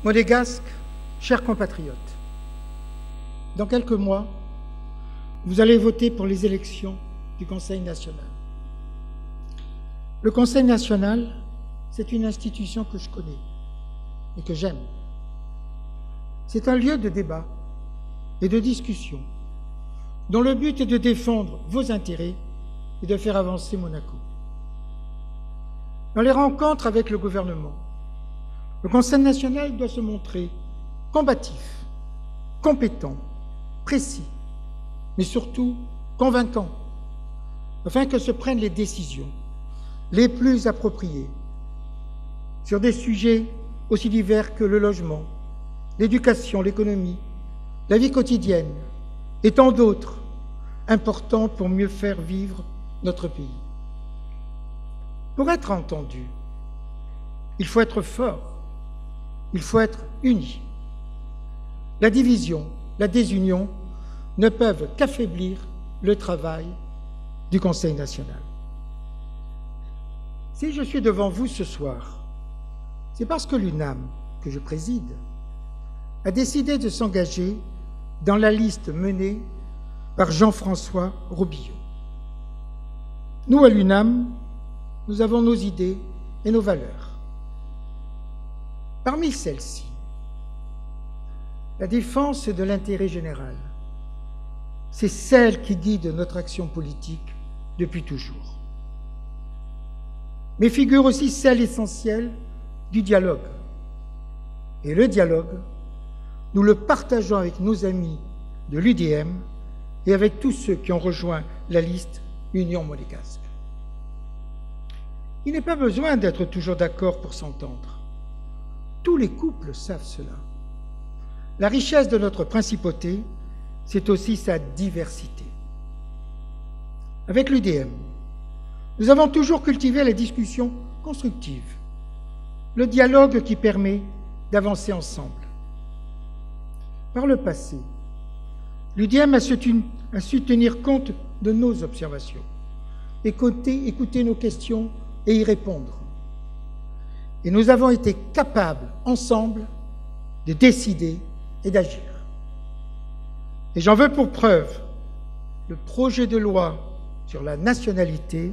Monégasques, chers compatriotes, dans quelques mois, vous allez voter pour les élections du Conseil national. Le Conseil national, c'est une institution que je connais et que j'aime. C'est un lieu de débat et de discussion dont le but est de défendre vos intérêts et de faire avancer Monaco. Dans les rencontres avec le gouvernement, le Conseil national doit se montrer combatif, compétent, précis, mais surtout convaincant, afin que se prennent les décisions les plus appropriées sur des sujets aussi divers que le logement, l'éducation, l'économie, la vie quotidienne et tant d'autres importants pour mieux faire vivre notre pays. Pour être entendu, il faut être fort, il faut être uni. La division, la désunion ne peuvent qu'affaiblir le travail du Conseil national. Si je suis devant vous ce soir, c'est parce que l'UNAM, que je préside, a décidé de s'engager dans la liste menée par Jean-François Robillot. Nous, à l'UNAM, nous avons nos idées et nos valeurs. Parmi celles-ci, la défense de l'intérêt général, c'est celle qui guide notre action politique depuis toujours. Mais figure aussi celle essentielle du dialogue. Et le dialogue, nous le partageons avec nos amis de l'UDM et avec tous ceux qui ont rejoint la liste Union monégasque. Il n'est pas besoin d'être toujours d'accord pour s'entendre. Tous les couples savent cela. La richesse de notre principauté, c'est aussi sa diversité. Avec l'UDM, nous avons toujours cultivé la discussion constructive, le dialogue qui permet d'avancer ensemble. Par le passé, l'UDM a su tenir compte de nos observations, écouter nos questions et y répondre. Et nous avons été capables, ensemble, de décider et d'agir. Et j'en veux pour preuve le projet de loi sur la nationalité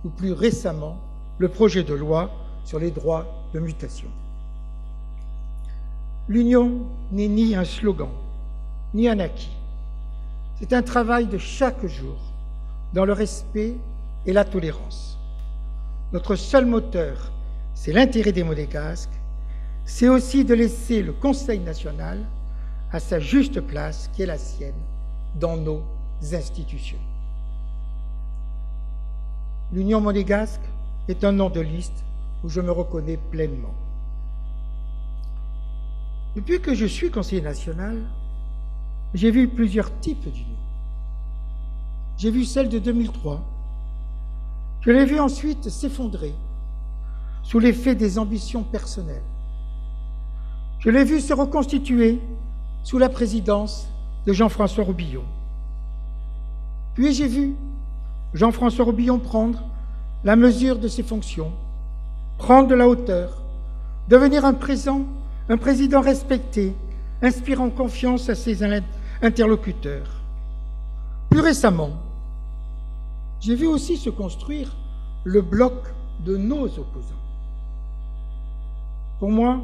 ou plus récemment le projet de loi sur les droits de mutation. L'union n'est ni un slogan, ni un acquis. C'est un travail de chaque jour, dans le respect et la tolérance. Notre seul moteur, c'est l'intérêt des Monégasques, c'est aussi de laisser le Conseil national à sa juste place, qui est la sienne, dans nos institutions. L'Union monégasque est un nom de liste où je me reconnais pleinement. Depuis que je suis conseiller national, j'ai vu plusieurs types d'unions. J'ai vu celle de 2003. Je l'ai vue ensuite s'effondrer sous l'effet des ambitions personnelles. Je l'ai vue se reconstituer sous la présidence de Jean-François Robillot. Puis j'ai vu Jean-François Robillot prendre la mesure de ses fonctions, prendre de la hauteur, devenir un président respecté, inspirant confiance à ses interlocuteurs. Plus récemment, j'ai vu aussi se construire le bloc de nos opposants. Pour moi,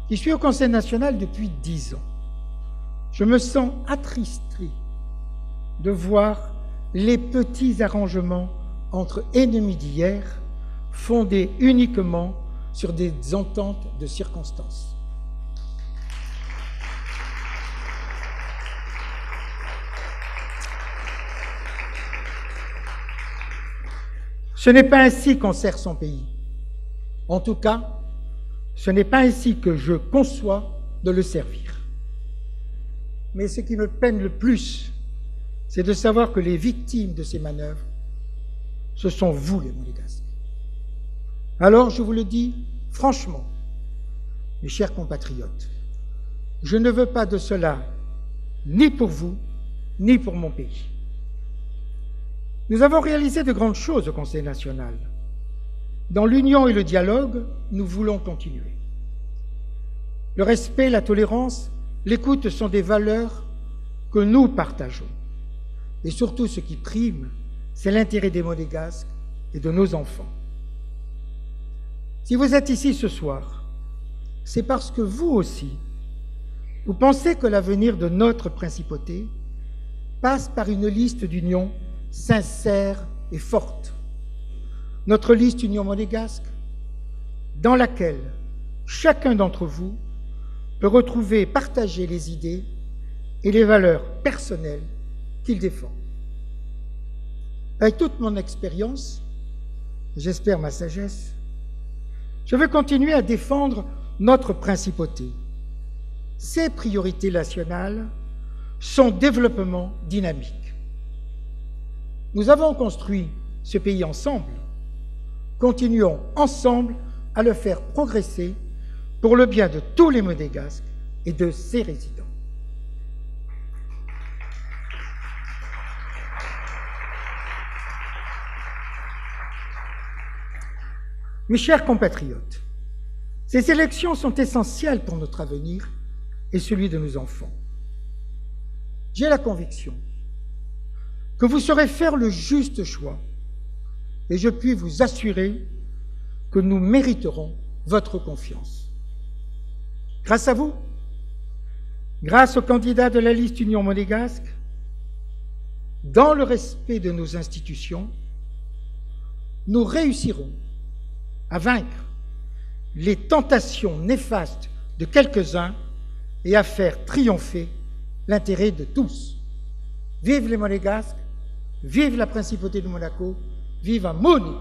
qui suis au Conseil national depuis 10 ans, je me sens attristé de voir les petits arrangements entre ennemis d'hier fondés uniquement sur des ententes de circonstances. Ce n'est pas ainsi qu'on sert son pays. En tout cas, ce n'est pas ainsi que je conçois de le servir. Mais ce qui me peine le plus, c'est de savoir que les victimes de ces manœuvres, ce sont vous, les Monégasques. Alors, je vous le dis franchement, mes chers compatriotes, je ne veux pas de cela, ni pour vous, ni pour mon pays. Nous avons réalisé de grandes choses au Conseil national. Dans l'union et le dialogue, nous voulons continuer. Le respect, la tolérance, l'écoute sont des valeurs que nous partageons. Et surtout, ce qui prime, c'est l'intérêt des Monégasques et de nos enfants. Si vous êtes ici ce soir, c'est parce que vous aussi, vous pensez que l'avenir de notre principauté passe par une liste d'union sincère et forte. Notre liste Union monégasque, dans laquelle chacun d'entre vous peut retrouver et partager les idées et les valeurs personnelles qu'il défend. Avec toute mon expérience, j'espère ma sagesse, je veux continuer à défendre notre principauté, ses priorités nationales, son développement dynamique. Nous avons construit ce pays ensemble. Continuons ensemble à le faire progresser pour le bien de tous les Monégasques et de ses résidents. Mes chers compatriotes, ces élections sont essentielles pour notre avenir et celui de nos enfants. J'ai la conviction que vous saurez faire le juste choix et je puis vous assurer que nous mériterons votre confiance. Grâce à vous, grâce aux candidats de la liste Union monégasque, dans le respect de nos institutions, nous réussirons à vaincre les tentations néfastes de quelques-uns et à faire triompher l'intérêt de tous. Vive les Monégasques, vive la Principauté de Monaco, vive à Moni!